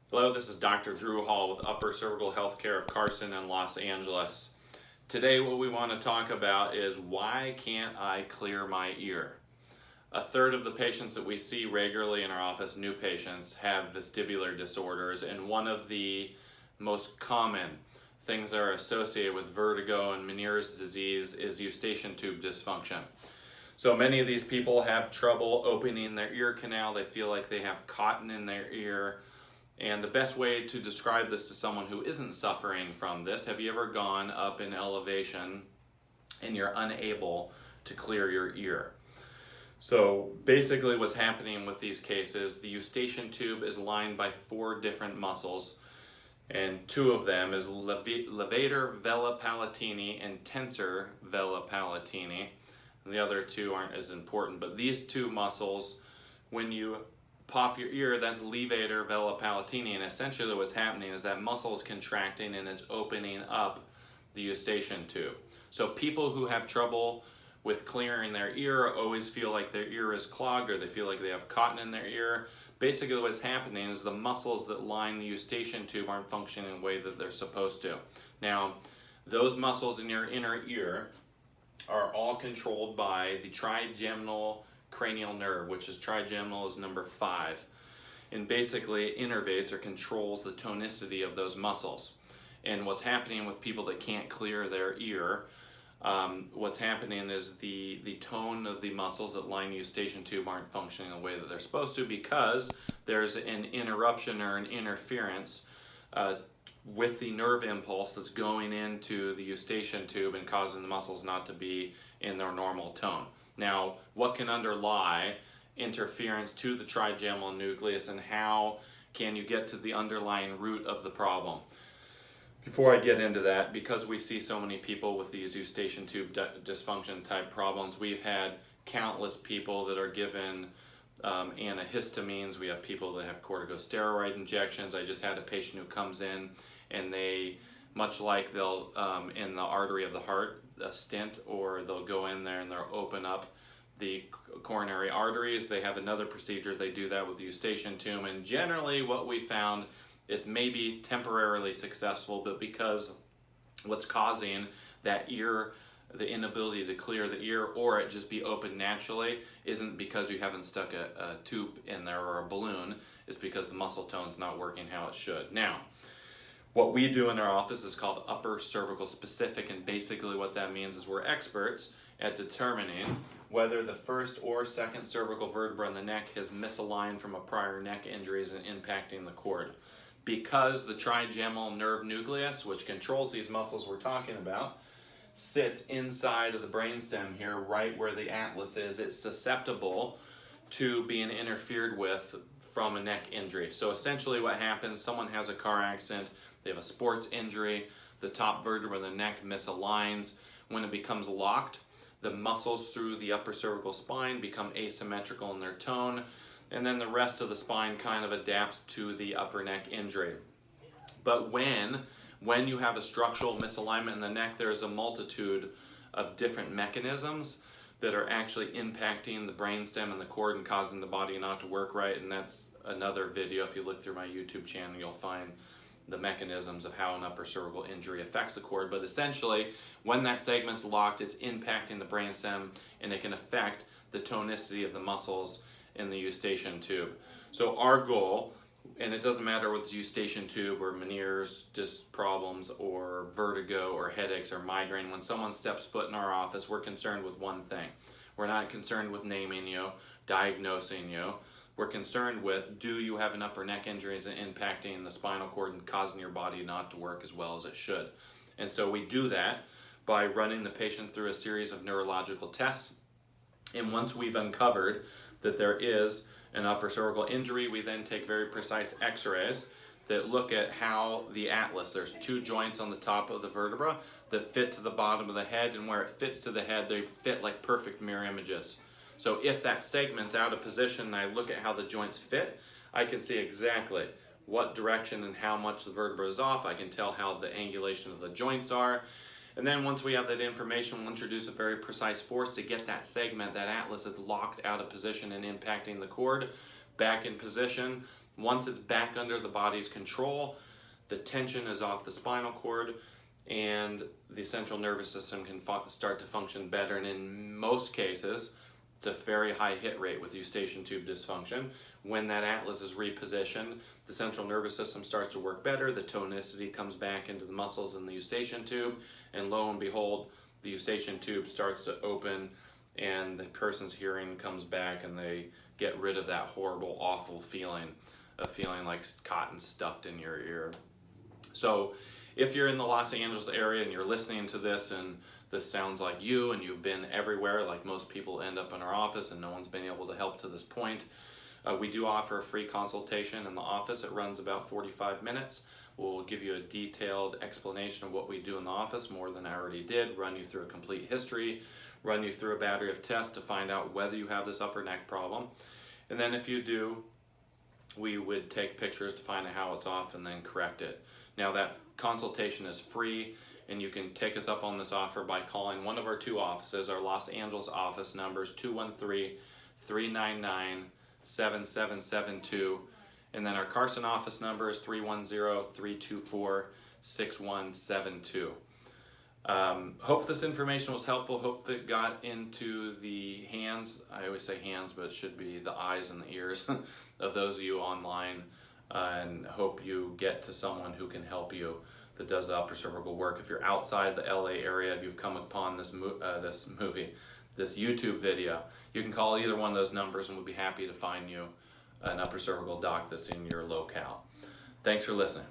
Hello, this is Dr. Drew Hall with Upper Cervical Healthcare of Carson and Los Angeles. Today what we want to talk about is why can't I clear my ear? A third of the patients that we see regularly in our office, new patients, have vestibular disorders, and one of the most common things that are associated with vertigo and Meniere's disease is eustachian tube dysfunction. So many of these people have trouble opening their ear canal. They feel like they have cotton in their ear. And the best way to describe this to someone who isn't suffering from this, have you ever gone up in elevation and you're unable to clear your ear? So basically what's happening with these cases, the eustachian tube is lined by 4 different muscles, and 2 of them is levator vela palatini and tensor vela palatini. And the other 2 aren't as important, but these 2 muscles, when you pop your ear, that's levator vela palatini, and essentially what's happening is that muscle is contracting and it's opening up the eustachian tube. So people who have trouble with clearing their ear always feel like their ear is clogged, or they feel like they have cotton in their ear. Basically what's happening is the muscles that line the eustachian tube aren't functioning in the way that they're supposed to. Now, those muscles in your inner ear are all controlled by the trigeminal cranial nerve, which is trigeminal is number 5, and basically it innervates or controls the tonicity of those muscles. And what's happening with people that can't clear their ear, what's happening is the tone of the muscles that line the eustachian tube aren't functioning the way that they're supposed to, because there's an interruption or an interference with the nerve impulse that's going into the eustachian tube and causing the muscles not to be in their normal tone. Now, what can underlie interference to the trigeminal nucleus, and how can you get to the underlying root of the problem? Before I get into that, because we see so many people with these eustachian tube dysfunction type problems, we've had countless people that are given antihistamines. We have people that have corticosteroid injections. I just had a patient who comes in and they, much like they'll in the artery of the heart, a stent, or they'll go in there and they'll open up the coronary arteries. They have another procedure, they do that with the eustachian tube, and generally what we found is maybe temporarily successful, but because what's causing that ear, the inability to clear the ear, or it just be open naturally, isn't because you haven't stuck a tube in there or a balloon. It's because the muscle tone's not working how it should. Now, what we do in our office is called upper cervical specific, and basically what that means is we're experts at determining whether the first or second cervical vertebra in the neck has misaligned from a prior neck injuries and impacting the cord. Because the trigeminal nerve nucleus, which controls these muscles we're talking about, sits inside of the brainstem here, right where the atlas is, it's susceptible to being interfered with from a neck injury. So essentially what happens, someone has a car accident, they have a sports injury, the top vertebra of the neck misaligns. When it becomes locked, the muscles through the upper cervical spine become asymmetrical in their tone, and then the rest of the spine kind of adapts to the upper neck injury. But when you have a structural misalignment in the neck, there's a multitude of different mechanisms that are actually impacting the brainstem and the cord and causing the body not to work right, and that's another video. If you look through my YouTube channel, you'll find the mechanisms of how an upper cervical injury affects the cord. But essentially, when that segment's locked, it's impacting the brainstem, and it can affect the tonicity of the muscles in the eustachian tube. So our goal, and it doesn't matter whether it's eustachian tube or Meniere's disc problems or vertigo or headaches or migraine, when someone steps foot in our office, we're concerned with one thing. We're not concerned with naming you, diagnosing you. We're concerned with, do you have an upper neck injury and impacting the spinal cord and causing your body not to work as well as it should? And so we do that by running the patient through a series of neurological tests. And once we've uncovered that there is an upper cervical injury, we then take very precise x-rays that look at how the atlas, there's 2 joints on the top of the vertebra that fit to the bottom of the head, and where it fits to the head, they fit like perfect mirror images. So if that segment's out of position and I look at how the joints fit, I can see exactly what direction and how much the vertebra is off. I can tell how the angulation of the joints are. And then once we have that information, we'll introduce a very precise force to get that segment, that atlas is locked out of position and impacting the cord, back in position. Once it's back under the body's control, the tension is off the spinal cord, and the central nervous system can start to function better. And in most cases, it's a very high hit rate with eustachian tube dysfunction. When that atlas is repositioned, the central nervous system starts to work better, the tonicity comes back into the muscles in the eustachian tube, and lo and behold, the eustachian tube starts to open and the person's hearing comes back, and they get rid of that horrible, awful feeling of feeling like cotton stuffed in your ear. So if you're in the Los Angeles area and you're listening to this and this sounds like you and you've been everywhere, like most people end up in our office and no one's been able to help to this point, we do offer a free consultation in the office. It runs about 45 minutes. We'll give you a detailed explanation of what we do in the office, more than I already did, run you through a complete history, run you through a battery of tests to find out whether you have this upper neck problem. And then if you do, we would take pictures to find out how it's off and then correct it. Now that consultation is free, and you can take us up on this offer by calling one of our two offices. Our Los Angeles office number is 213-399-7772, and then our Carson office number is 310-324-6172. Hope this information was helpful. Hope it got into the hands, I always say hands, but it should be the eyes and the ears of those of you online, and hope you get to someone who can help you that does the upper cervical work. If you're outside the LA area, if you've come upon this YouTube video, you can call either one of those numbers and we'll be happy to find you an upper cervical doc that's in your locale. Thanks for listening.